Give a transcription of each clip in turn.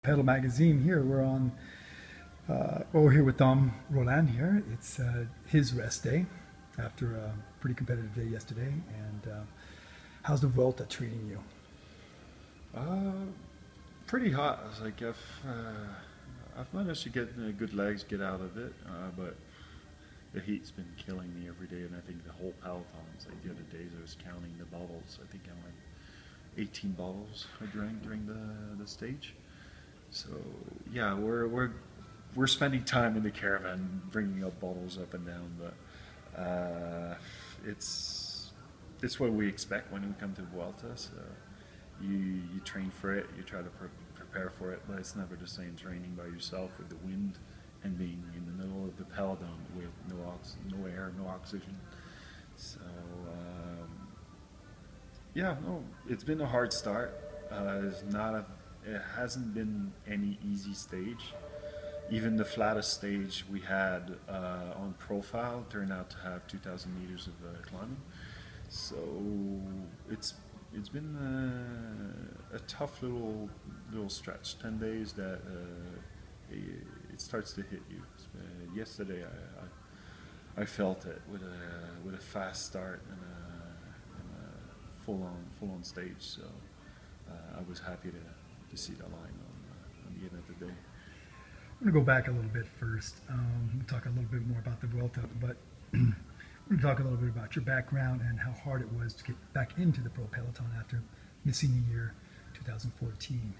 Pedal Magazine here. We're here with Dom Rollin here. It's his rest day after a pretty competitive day yesterday. And how's the Vuelta treating you? Pretty hot. I was like, I've managed to get good legs, get out of it, but the heat's been killing me every day, and I think the whole peloton. It's like the other days I was counting the bottles. I think I'm like 18 bottles I drank during the stage. So yeah, we're spending time in the caravan, bringing up bottles up and down, but it's what we expect when we come to Vuelta. So you train for it, you try to prepare for it, but it's never the same training by yourself with the wind and being in the middle of the peloton with no air, no oxygen. So yeah, no, it's been a hard start. It hasn't been any easy stage. Even the flattest stage we had on profile turned out to have 2,000 meters of climbing. So it's been a tough little stretch. 10 days that it starts to hit you. Yesterday I felt it with a fast start and a full on stage. So I was happy to see the line on the end of the day. I'm going to go back a little bit first. We'll talk a little bit more about the Vuelta, but we're going to talk a little bit about your background and how hard it was to get back into the pro peloton after missing the year 2014.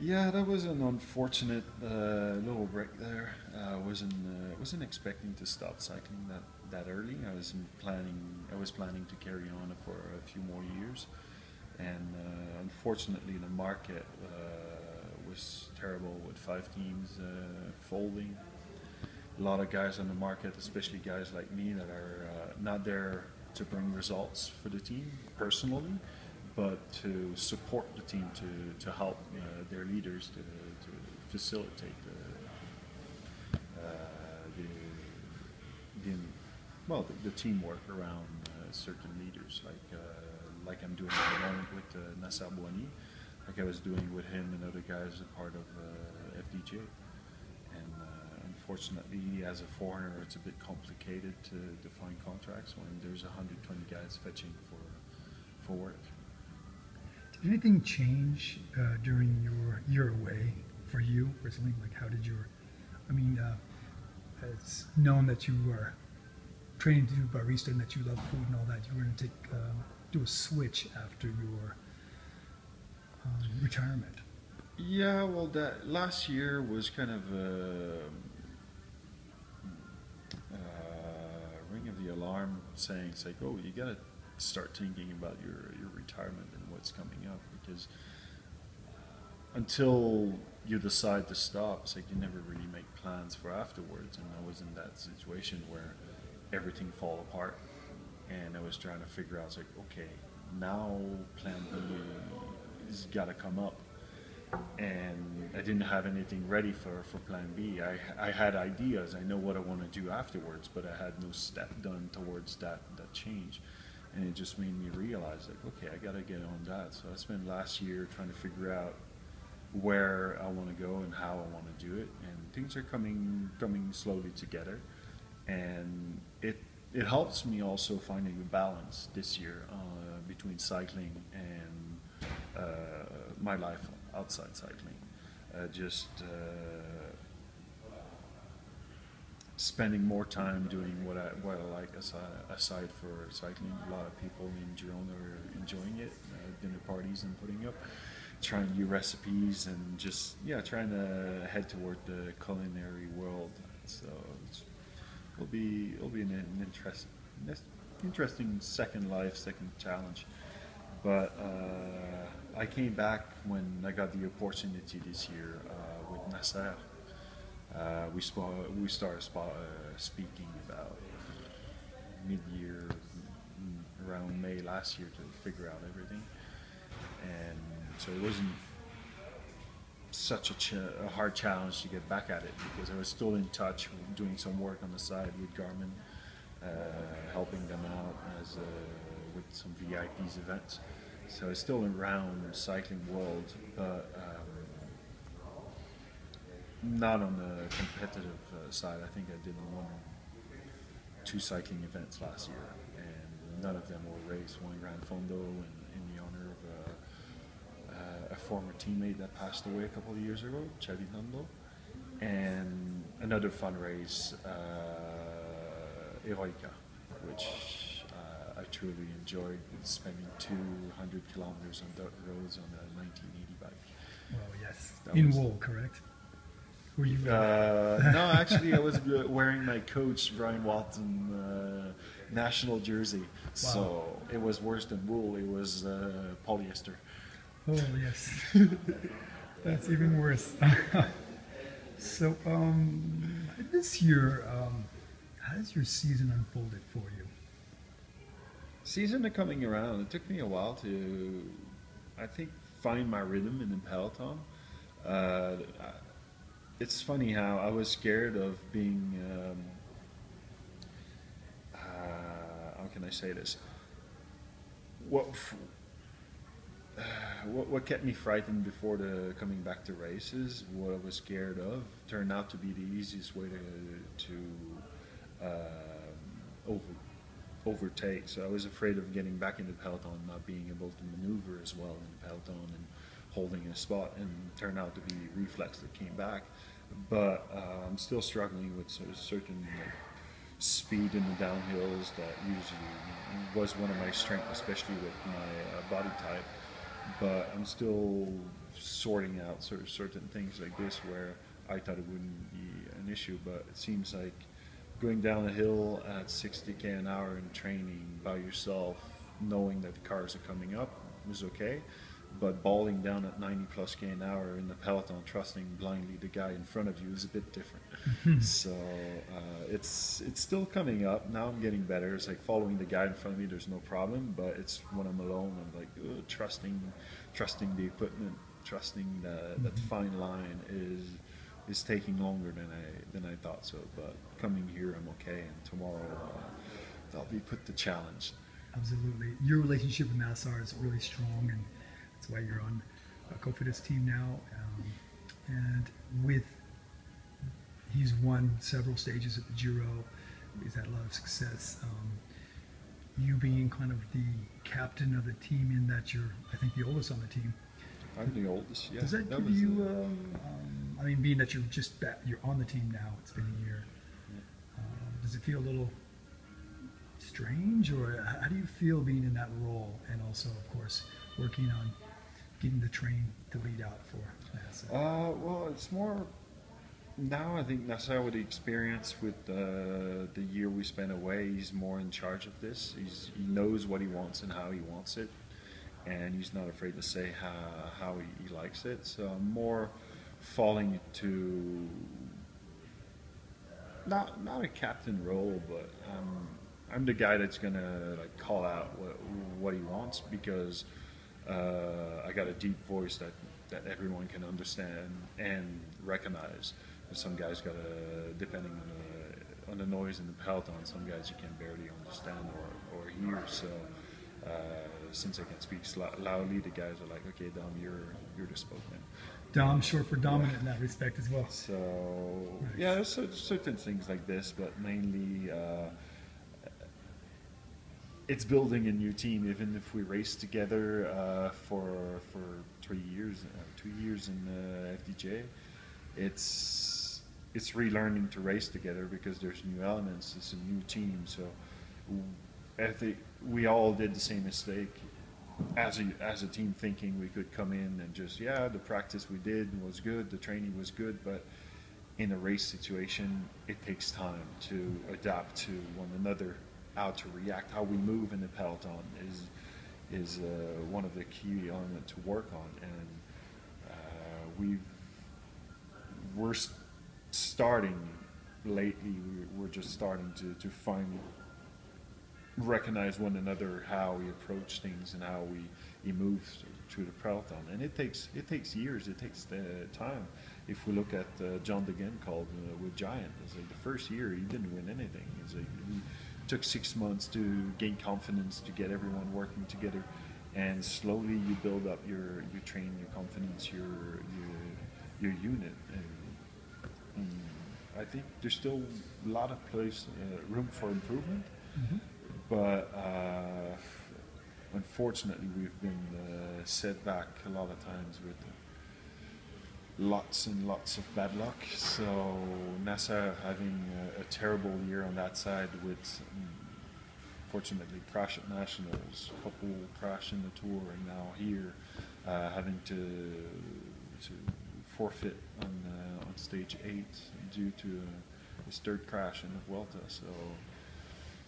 Yeah, that was an unfortunate little break there. I wasn't expecting to stop cycling that early. I was planning to carry on for a few more years, and unfortunately the market was terrible with 5 teams folding. A lot of guys on the market, especially guys like me that are not there to bring results for the team personally, but to support the team, to help their leaders to facilitate the teamwork around certain leaders, like I'm doing at the moment with Nasser Bouhanni, like I was doing with him and other guys a part of FDJ. And unfortunately, as a foreigner, it's a bit complicated to find contracts when there's 120 guys fetching for work. Did anything change during your year away for you personally? Like, how did it's known that you were training to do barista and that you love food and all that. You were going to do a switch after your retirement. Yeah, well, that last year was kind of a ring of the alarm saying, it's like, oh, you got to start thinking about your retirement and what's coming up, because until you decide to stop, it's like you never really make plans for afterwards. And I was in that situation where everything fall apart, and I was trying to figure out, it's like, okay, now plan B has got to come up, and I didn't have anything ready for plan B. I had ideas, I know what I want to do afterwards, but I had no step done towards that change. And it just made me realize, like, okay, I got to get on that. So I spent last year trying to figure out where I want to go and how I want to do it. And things are coming slowly together. And it helps me also finding a balance this year between cycling and my life outside cycling. Spending more time doing what I like aside for cycling. A lot of people in Girona are enjoying it, dinner parties and putting up, trying new recipes, and just trying to head toward the culinary world. So it'll be an interesting second life, second challenge. But I came back when I got the opportunity this year with Nasser. We started speaking about mid-year, around May last year, to figure out everything, and so it wasn't such a hard challenge to get back at it, because I was still in touch, doing some work on the side with Garmin, helping them out with some VIPs events. So I was still around the cycling world, but not on the competitive side. I think I did 2 cycling events last year, and none of them were raced. One Gran Fondo in the honor of a former teammate that passed away a couple of years ago, Chavitando, and another fun race, Eroica, which I truly enjoyed, spending 200 kilometers on dirt roads on a 1980 bike. Oh, yes. That In was- wool, correct? Were you? No, actually, I was wearing my coach Brian Walton national jersey, so it was worse than wool. It was polyester. Oh, yes. That's even worse. So, this year, how has your season unfolded for you? Season coming around. It took me a while to, I think, find my rhythm in the peloton. It's funny how I was scared of being. How can I say this? What kept me frightened before the coming back to races, what I was scared of, turned out to be the easiest way to overtake. So I was afraid of getting back in the peloton, not being able to maneuver as well in the peloton and holding a spot, and turned out to be reflex that came back. But I'm still struggling with certain speed in the downhills that usually was one of my strengths, especially with my body type. But I'm still sorting out certain things like this where I thought it wouldn't be an issue, but it seems like going down a hill at 60k an hour in training by yourself, knowing that the cars are coming up, was okay. But balling down at 90 plus k an hour in the peloton, trusting blindly the guy in front of you, is a bit different. So it's still coming up. Now I'm getting better. It's like following the guy in front of me, there's no problem. But it's when I'm alone, I'm like trusting the equipment, trusting that fine line is taking longer than I thought so. But coming here, I'm okay, and tomorrow I'll be put to challenge. Absolutely. Your relationship with Nassar is really strong, and that's why you're on Cofidis team now. And he's won several stages at the Giro. He's had a lot of success. You being kind of the captain of the team, in that you're, I think, the oldest on the team. I'm the oldest. Yeah. Does that give you? I mean, being that you're on the team now, it's been a year. Does it feel a little strange, or how do you feel being in that role, and also, of course, working on getting the train to lead out for NASA? Well, it's more now. I think Nassar, with the experience with the year we spent away, he's more in charge of this. He knows what he wants and how he wants it, and he's not afraid to say how he likes it. So I'm more falling to not a captain role, but I'm the guy that's gonna call out what he wants, because I got a deep voice that everyone can understand and recognize. Some guys depending on the noise in the peloton, some guys you can barely understand or hear. So since I can speak loudly, the guys are like, okay, Dom, you're the spokesman. Dom, short for dominant in that respect as well. So Nice. yeah, there's certain things like this, but mainly it's building a new team. Even if we race together for 3 years, 2 years in FDJ, it's relearning to race together because there's new elements. It's a new team, so I think we all did the same mistake as a team, thinking we could come in and just, the practice we did was good, the training was good, but in a race situation, it takes time to adapt to one another, how to react, how we move in the peloton is one of the key elements to work on, and we're starting lately. We're just starting to finally recognize one another, how we approach things and how we move through the peloton, and it takes years. It takes the time. If we look at John Degen called with Giant, it's like the first year he didn't win anything. It's like he took 6 months to gain confidence, to get everyone working together, and slowly you build up your train, your confidence, your unit. And I think there's still a lot of room for improvement, Hmm. but unfortunately we've been set back a lot of times with lots and lots of bad luck. So NASA having a terrible year on that side with, fortunately, crash at nationals, couple crash in the tour, and now here having to forfeit on stage 8 due to his third crash in the Vuelta. So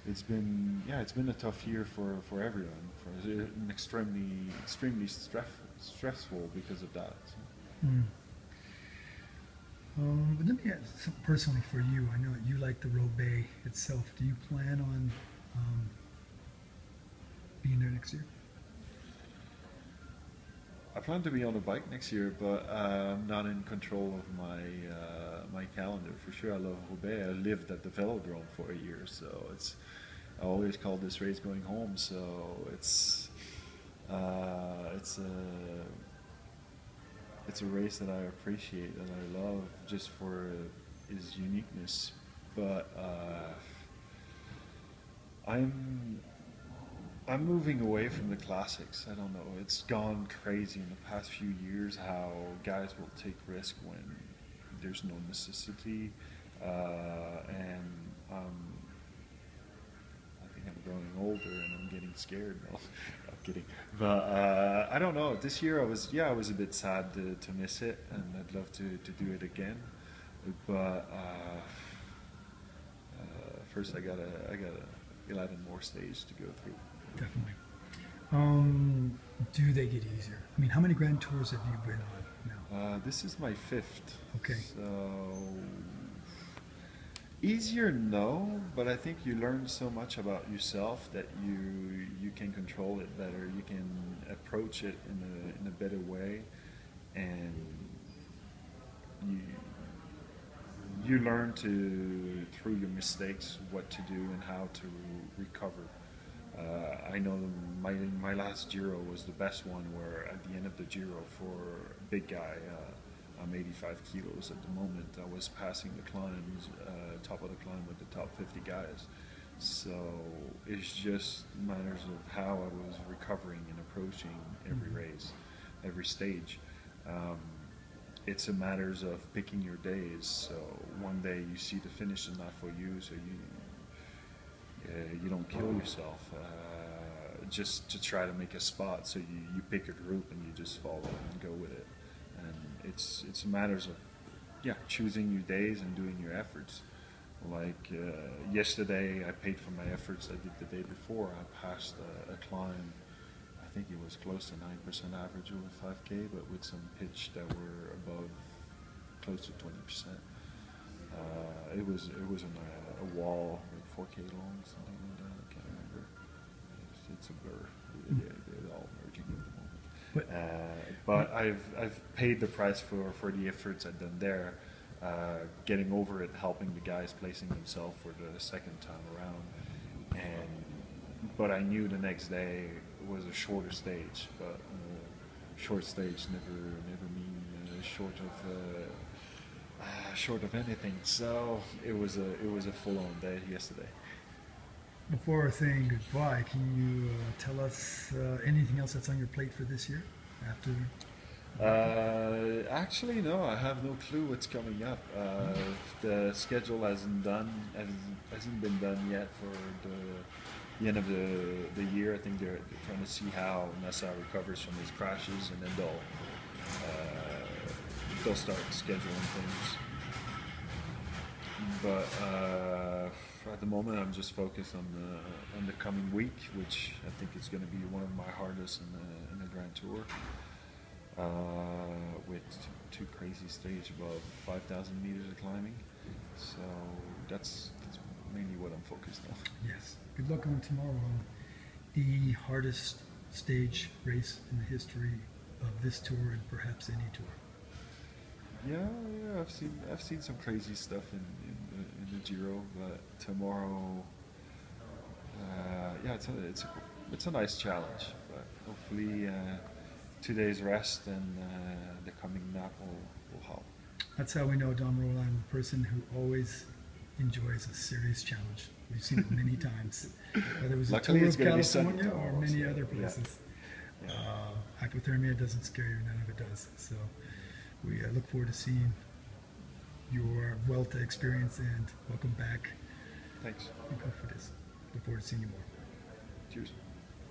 it's been a tough year for everyone. For an extremely stressful because of that. Mm. But let me ask something personally for you. I know that you like the Roubaix itself. Do you plan on being there next year? I plan to be on a bike next year, but I'm not in control of my calendar. For sure, I love Roubaix. I lived at the Velodrome for a year, so I always call this race going home. So it's a race that I appreciate and I love just for its uniqueness. But I'm moving away from the classics. I don't know. It's gone crazy in the past few years how guys will take risk when there's no necessity, and I think I'm growing older and I'm getting scared. No, I'm kidding. But I don't know. This year I was a bit sad to miss it, and I'd love to do it again. But first I gotta 11 more stages to go through. Definitely. Do they get easier? I mean, how many Grand Tours have you been on now? This is my 5th. Okay. So easier, no, but I think you learn so much about yourself that you can control it better. You can approach it in a better way, and you learn through your mistakes what to do and how to recover. I know my last Giro was the best one, where at the end of the Giro, for a big guy, I'm 85 kilos at the moment, I was passing the climbs, top of the climb with the top 50 guys. So it's just matters of how I was recovering and approaching every race, every stage. It's a matters of picking your days. So one day you see the finish is not for you, so you don't kill yourself just to try to make a spot. So you pick a group and you just follow and go with it. And it's a matters of choosing your days and doing your efforts. Like yesterday, I paid for my efforts I did the day before. I passed a climb. I think it was close to 9% average over 5K, but with some pitch that were above close to 20%. It was on a wall with 4K long, something like that. I can't remember. It's a blur. They're all merging at the moment. But I've paid the price for the efforts I've done there. Getting over it, helping the guys placing themselves for the second time around, but I knew the next day was a shorter stage. But short stage never mean short of anything. So it was a full-on day yesterday. Before saying goodbye, can you tell us anything else that's on your plate for this year? After Actually, no, I have no clue what's coming up. The schedule hasn't been done yet for the end of the year. I think they're trying to see how Nassau recovers from his crashes, and then they'll start scheduling things. But at the moment, I'm just focused on the coming week, which I think is going to be one of my hardest in the Grand Tour. With two crazy stages above 5,000 meters of climbing. So that's mainly what I'm focused on. Yes. Good luck on tomorrow on the hardest stage race in the history of this tour and perhaps any tour. Yeah, I've seen some crazy stuff in the Giro, but tomorrow, it's a nice challenge. But hopefully, 2 days rest and the coming nap will help. That's how we know Dom Rollin, a person who always enjoys a serious challenge. We've seen it many times, whether it was Luckily, a tour it's of gonna be sunny California or tomorrow, many so, other yeah. places. Yeah. Hypothermia doesn't scare you, none of it does. So we look forward to seeing your Vuelta experience, and welcome back. Thanks. Go for this. Look forward to seeing you more. Cheers.